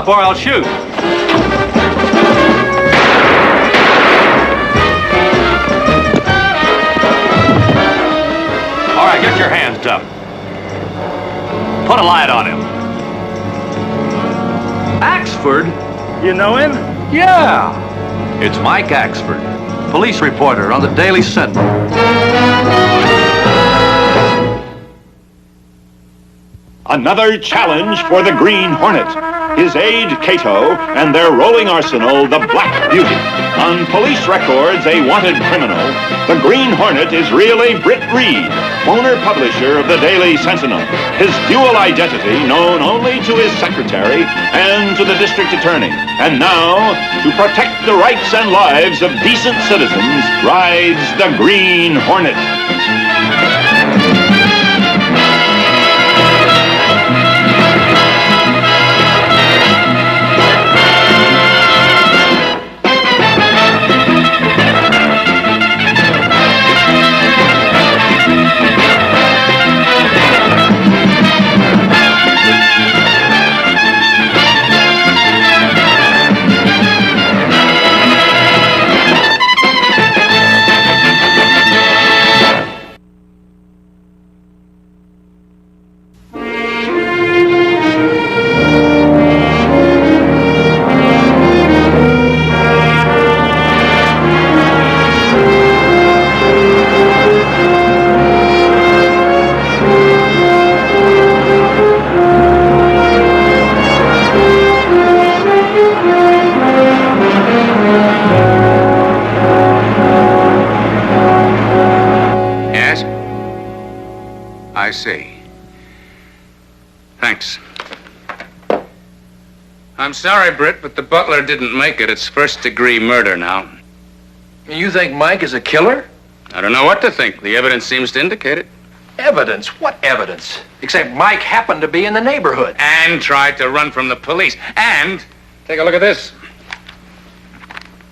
up or I'll shoot. All right, get your hands up. Put a light on him. Axford? You know him? Yeah. It's Mike Axford, police reporter on the Daily Sentinel. Another challenge for the Green Hornet. His aide, Cato, and their rolling arsenal, the Black Beauty. On police records, a wanted criminal. The Green Hornet is really Britt Reed, owner-publisher of the Daily Sentinel. His dual identity known only to his secretary and to the district attorney. And now, to protect the rights and lives of decent citizens, rides the Green Hornet. I see. Thanks. I'm sorry, Britt, but the butler didn't make it. It's first-degree murder now. You think Mike is a killer? I don't know what to think. The evidence seems to indicate it. Evidence? What evidence? Except Mike happened to be in the neighborhood. And tried to run from the police. And, take a look at this.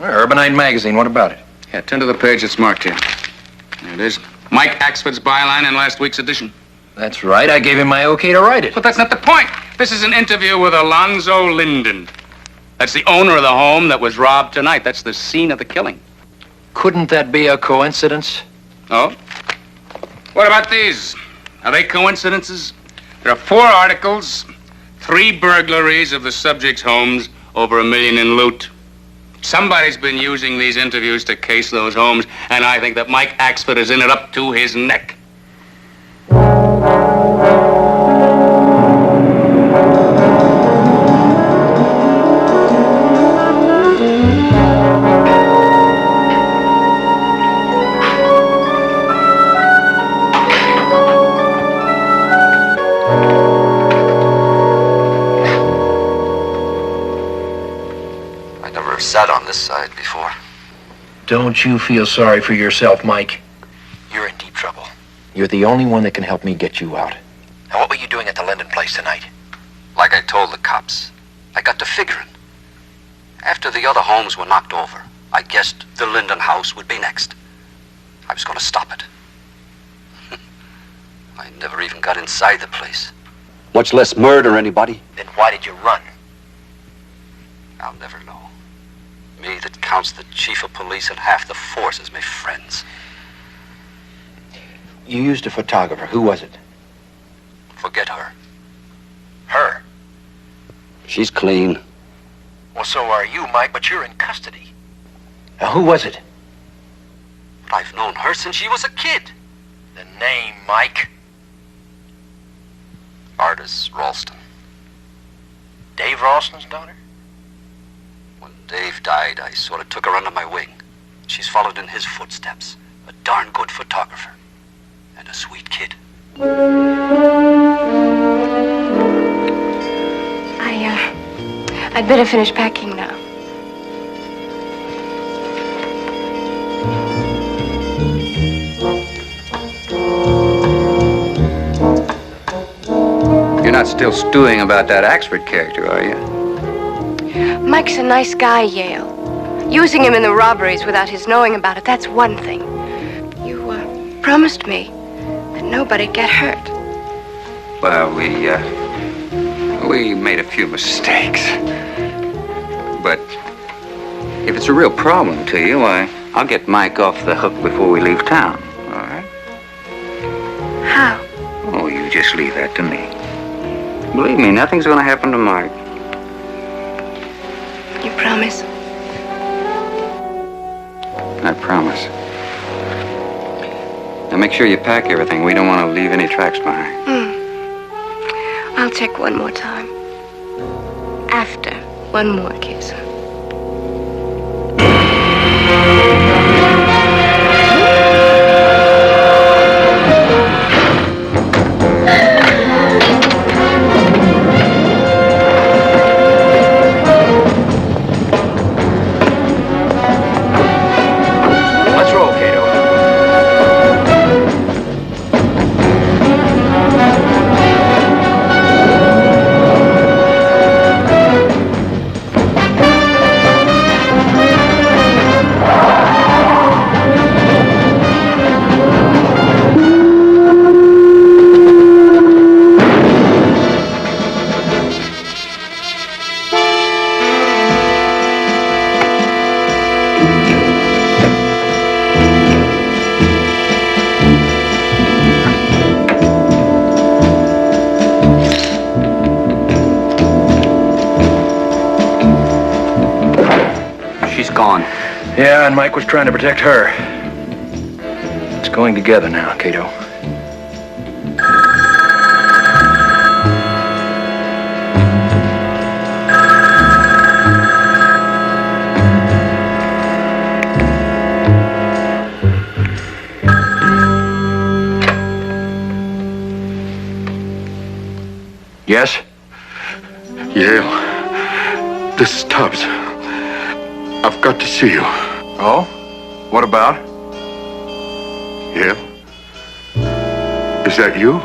Urbanite magazine, what about it? Yeah, turn to the page that's marked here. There it is. Mike Axford's byline in last week's edition. That's right. I gave him my okay to write it. But that's not the point. This is an interview with Alonzo Linden. That's the owner of the home that was robbed tonight. That's the scene of the killing. Couldn't that be a coincidence? Oh? What about these? Are they coincidences? There are 4 articles, 3 burglaries of the subject's homes, over $1 million in loot. Somebody's been using these interviews to case those homes, and I think that Mike Axford is in it up to his neck. Sat on this side before. Don't you feel sorry for yourself, Mike? You're in deep trouble. You're the only one that can help me get you out. And what were you doing at the Linden place tonight? Like I told the cops, I got to figuring. After the other homes were knocked over, I guessed the Linden house would be next. I was going to stop it. I never even got inside the place. Much less murder anybody. Then why did you run? I'll never know. Me that counts the chief of police and half the force as my friends. You used a photographer. Who was it? Forget her. Her? She's clean. Well, so are you, Mike, but you're in custody. Now, who was it? But I've known her since she was a kid. The name, Mike? Ardis Ralston. Dave Ralston's daughter? When Dave died, I sort of took her under my wing. She's followed in his footsteps. A darn good photographer. And a sweet kid. I'd better finish packing now. You're not still stewing about that Axford character, are you? Mike's a nice guy, Yale. Using him in the robberies without his knowing about it, that's one thing. You promised me that nobody'd get hurt. Well, we made a few mistakes. but if it's a real problem to you, I'll get Mike off the hook before we leave town, all right? How? Oh, you just leave that to me. Believe me, nothing's gonna happen to Mike. You promise? I promise. Now make sure you pack everything. We don't want to leave any tracks behind. I'll check one more time. After one more kiss. Let's roll, Cato. She's gone. Yeah, and Mike was trying to protect her. It's going together now, Cato. Yes? Yale, this is Tubbs. I've got to see you. Oh? What about? Yale? Is that you?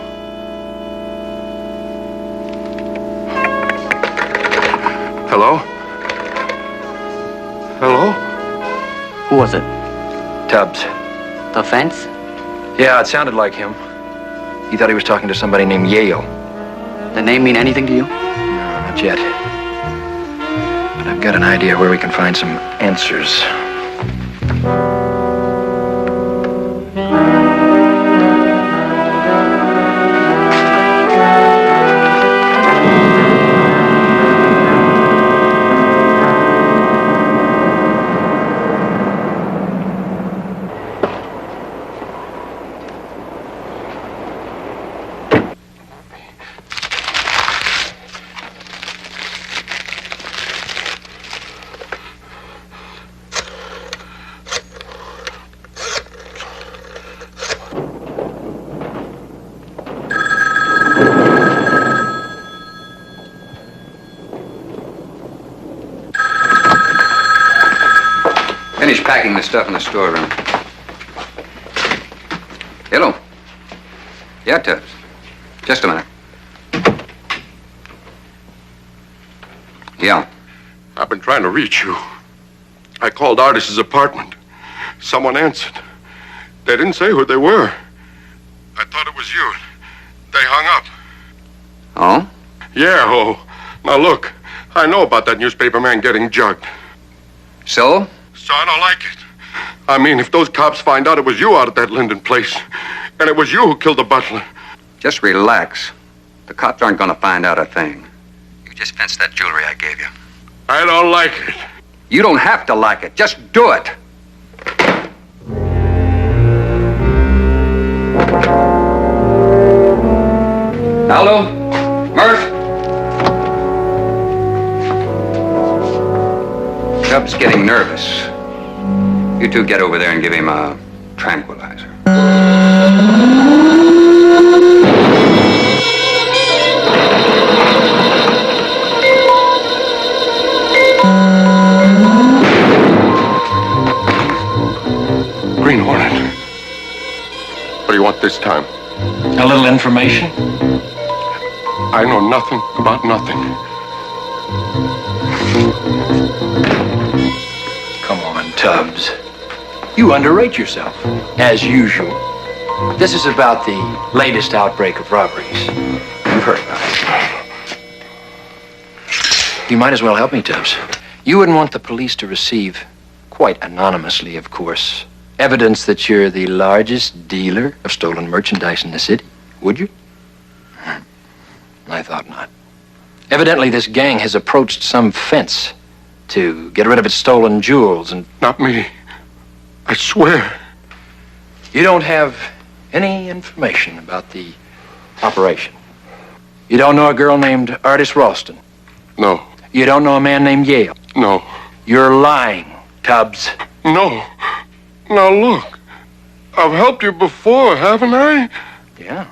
Hello? Hello? Who was it? Tubbs. The fence? Yeah, it sounded like him. He thought he was talking to somebody named Yale. The name mean anything to you? Not yet. But I've got an idea where we can find some answers. Finish packing the stuff in the storeroom. Hello. Yeah, Tubbs. Just a minute. Yeah. I've been trying to reach you. I called Artis's apartment. Someone answered. They didn't say who they were. I thought it was you. They hung up. Oh? Yeah, oh. Now look, I know about that newspaper man getting jugged. So? So I don't like it. I mean, if those cops find out it was you out at that Linden place, and it was you who killed the butler. Just relax. The cops aren't going to find out a thing. You just fence that jewelry I gave you. I don't like it. You don't have to like it. Just do it. Aldo? Murph? Tubbs getting nervous. You two get over there and give him a tranquilizer. Green Hornet. What do you want this time? A little information? I know nothing about nothing. Come on, Tubbs. You underrate yourself, as usual. This is about the latest outbreak of robberies. You've heard about it. You might as well help me, Tubbs. You wouldn't want the police to receive, quite anonymously, of course, evidence that you're the largest dealer of stolen merchandise in the city, would you? I thought not. Evidently, this gang has approached some fence to get rid of its stolen jewels, and Not me. I swear. you don't have any information about the operation. You don't know a girl named Artis Ralston. No. You don't know a man named Yale. No. You're lying, Tubbs. No. Now look. I've helped you before, haven't I? Yeah.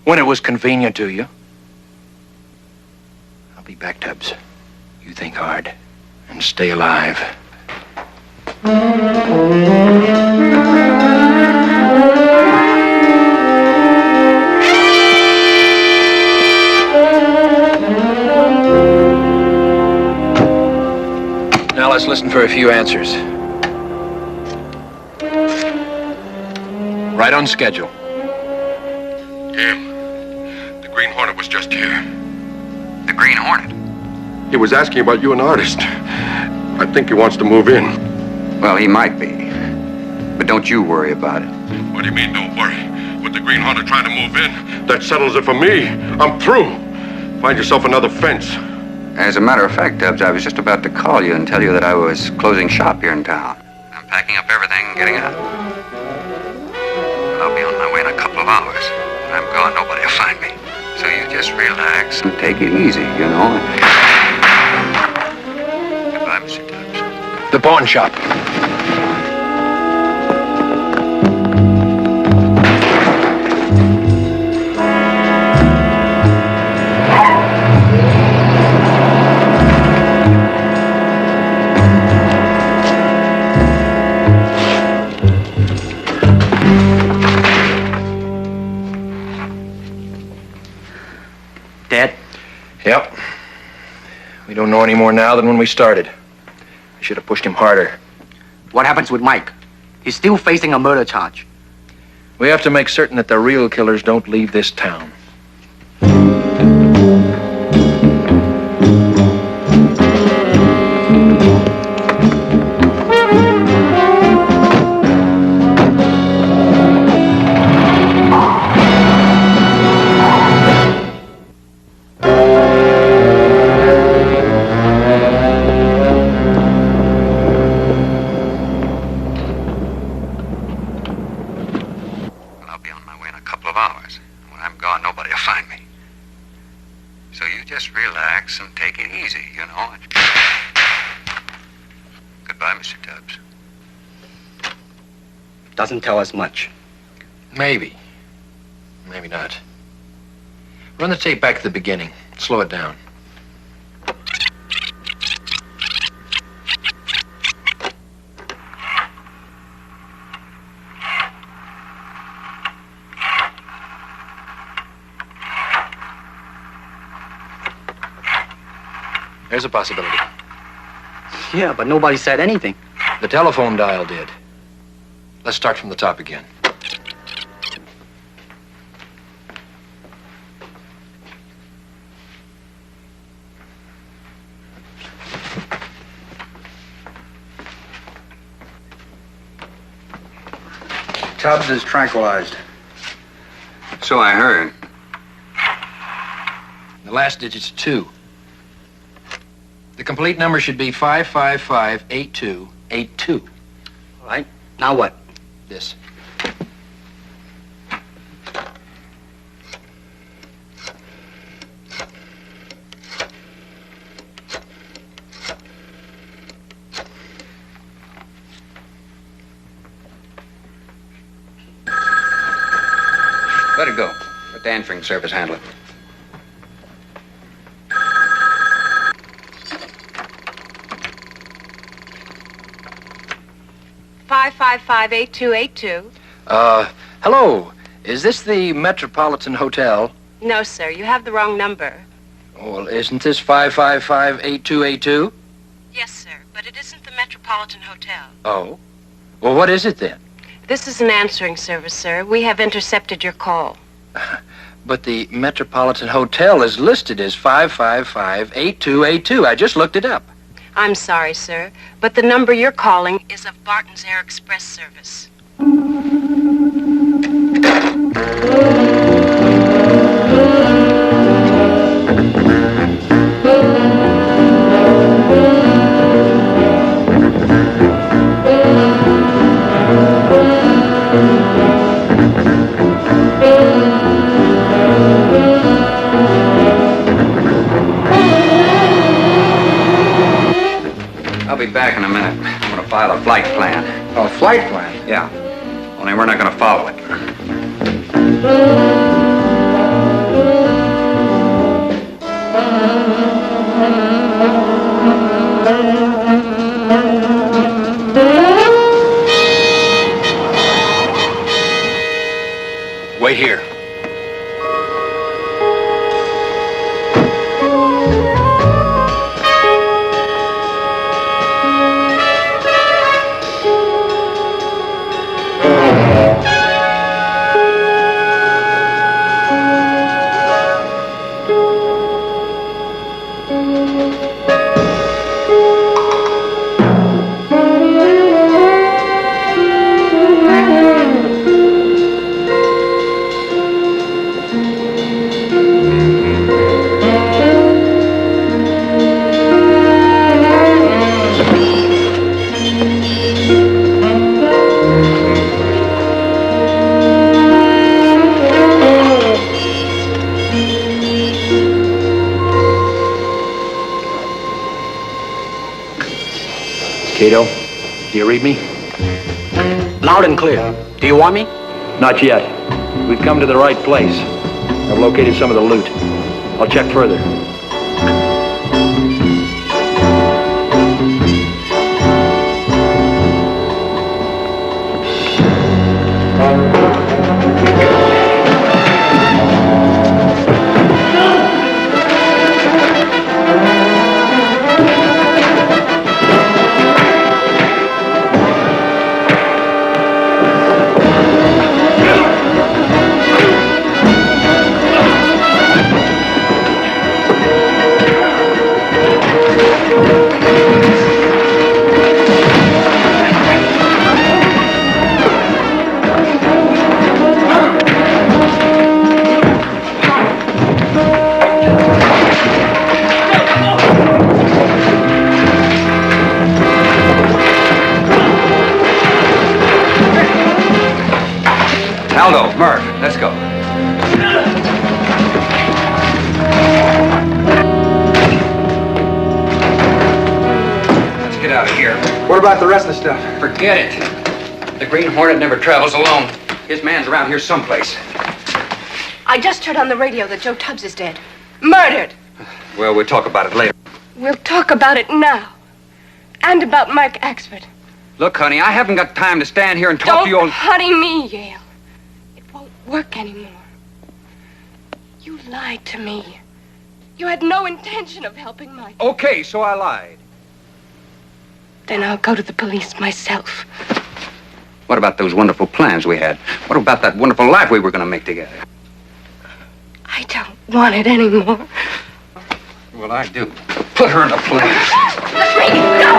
When it was convenient to you. I'll be back, Tubbs. You think hard and stay alive. Now let's listen for a few answers. Right on schedule. Yeah. The Green Hornet was just here. The Green Hornet? He was asking about you, an artist. I think he wants to move in. Well, he might be. But don't you worry about it. What do you mean, don't worry? With the Green Hornet trying to move in, that settles it for me. I'm through. Find yourself another fence. As a matter of fact, Tubbs, I was just about to call you and tell you that I was closing shop here in town. I'm packing up everything and getting out. I'll be on my way in a couple of hours. When I'm gone, nobody will find me. So you just relax and take it easy, you know. Goodbye, Mr. Tubbs. The pawn shop. Dad? Yep. We don't know any more now than when we started. I should have pushed him harder. What happens with Mike? He's still facing a murder charge. We have to make certain that the real killers don't leave this town. I'll be on my way in a couple of hours. When I'm gone, nobody will find me. So you just relax and take it easy, you know. Goodbye, Mr. Tubbs. Doesn't tell us much. Maybe. Maybe not. Run the tape back to the beginning. Slow it down. There's a possibility. Yeah, but nobody said anything. The telephone dial did. Let's start from the top again. Tubbs is tranquilized. So I heard. The last digit's 2. The complete number should be 5558282. All right. Now what? This. Let it go. Let the answering service handle it. Five 5558282. Hello. Is this the Metropolitan Hotel? No, sir, you have the wrong number. Oh, well, isn't this 5558282? Yes, sir, but it isn't the Metropolitan Hotel. Oh. Well, what is it then? This is an answering service, sir. We have intercepted your call. But the Metropolitan Hotel is listed as 5558282. I just looked it up. I'm sorry, sir, but the number you're calling is of Barton's Air Express service. I'll be back in a minute. I'm gonna file a flight plan. Oh, flight plan? Yeah. Only we're not gonna follow it. Wait here. Cato, do you read me? Loud and clear. Do you want me? Not yet. We've come to the right place. I've located some of the loot. I'll check further. Aldo, Murph, let's go. Let's get out of here. What about the rest of the stuff? Forget it. The Green Hornet never travels alone. His man's around here someplace. I just heard on the radio that Joe Tubbs is dead. Murdered. Well, we'll talk about it later. We'll talk about it now. And about Mike Axford. Look, honey, I haven't got time to stand here and talk to you all... Don't honey me, Yale. It won't work anymore. You lied to me. You had no intention of helping Mike. Okay, so I lied. Then I'll go to the police myself. What about those wonderful plans we had? What about that wonderful life we were going to make together? I don't want it anymore. Well, I do. Put her in a plane. Let me go!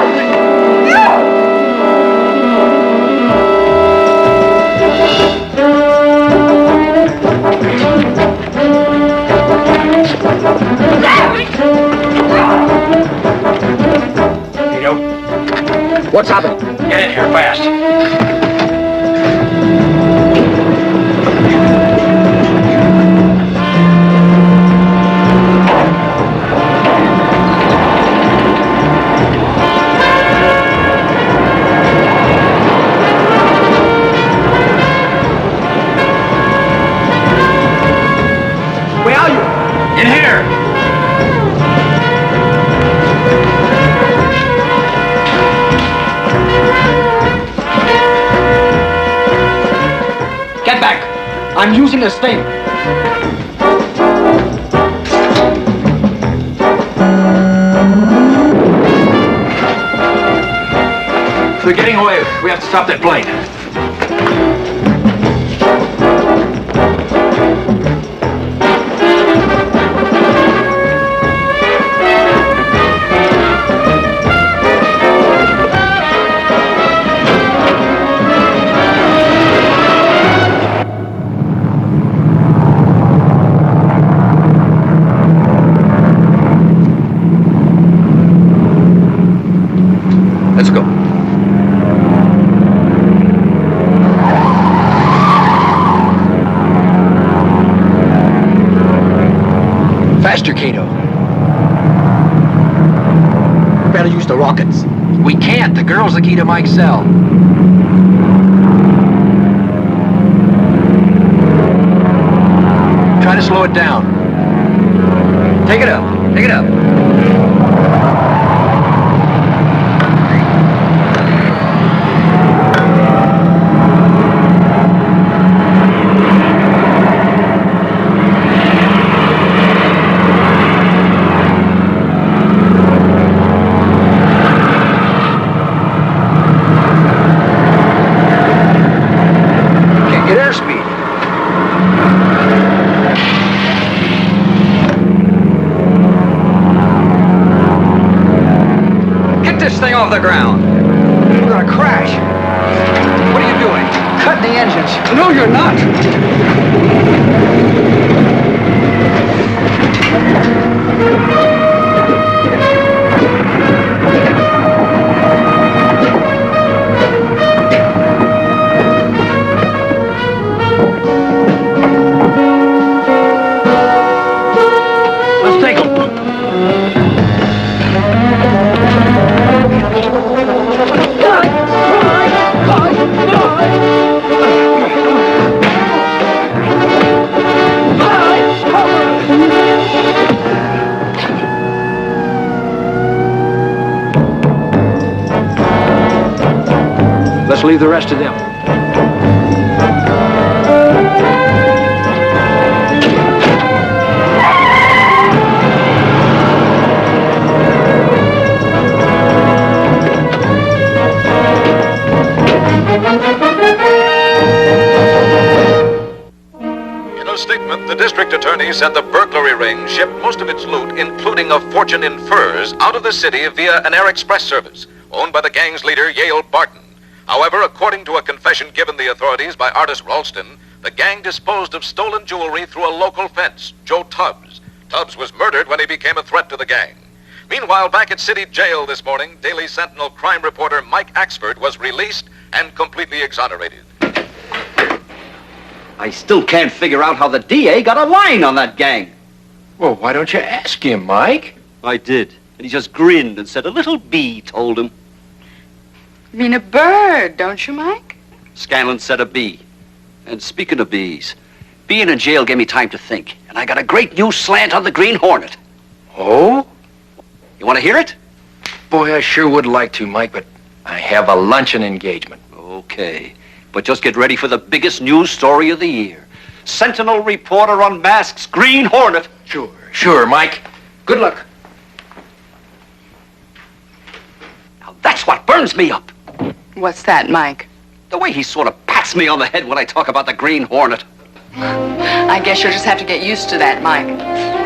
No! What's happening? Get in here fast. Where are you? In here. Get back. I'm using this thing. They're getting away. We have to stop that plane. girl's the key to Mike's cell. Try to slow it down. Take it up. Take it up. Can't get airspeed. This thing off the ground. We're gonna crash. What are you doing? Cutting the engines. No, you're not. Let's take them. Let's leave the rest to them. In a statement, the district attorney said the burglary ring shipped most of its loot, including a fortune in furs, out of the city via an air express service owned by the gang's leader, Yale Barton. However, according to a confession given the authorities by Artis Ralston, the gang disposed of stolen jewelry through a local fence, Joe Tubbs. Tubbs was murdered when he became a threat to the gang. Meanwhile, back at City Jail this morning, Daily Sentinel crime reporter Mike Axford was released and completely exonerated. I still can't figure out how the DA got a line on that gang. Well, why don't you ask him, Mike? I did, and he just grinned and said a little bee told him. You mean a bird, don't you, Mike? Scanlon said a bee. And speaking of bees, being in jail gave me time to think, and I got a great new slant on the Green Hornet. Oh? You want to hear it? Boy, I sure would like to, Mike, but I have a luncheon engagement. Okay, but just get ready for the biggest news story of the year. Sentinel reporter unmasks Green Hornet. Sure, Mike. Good luck. Now that's what burns me up. What's that, Mike? The way he sort of pats me on the head when I talk about the Green Hornet. I guess you'll just have to get used to that, Mike.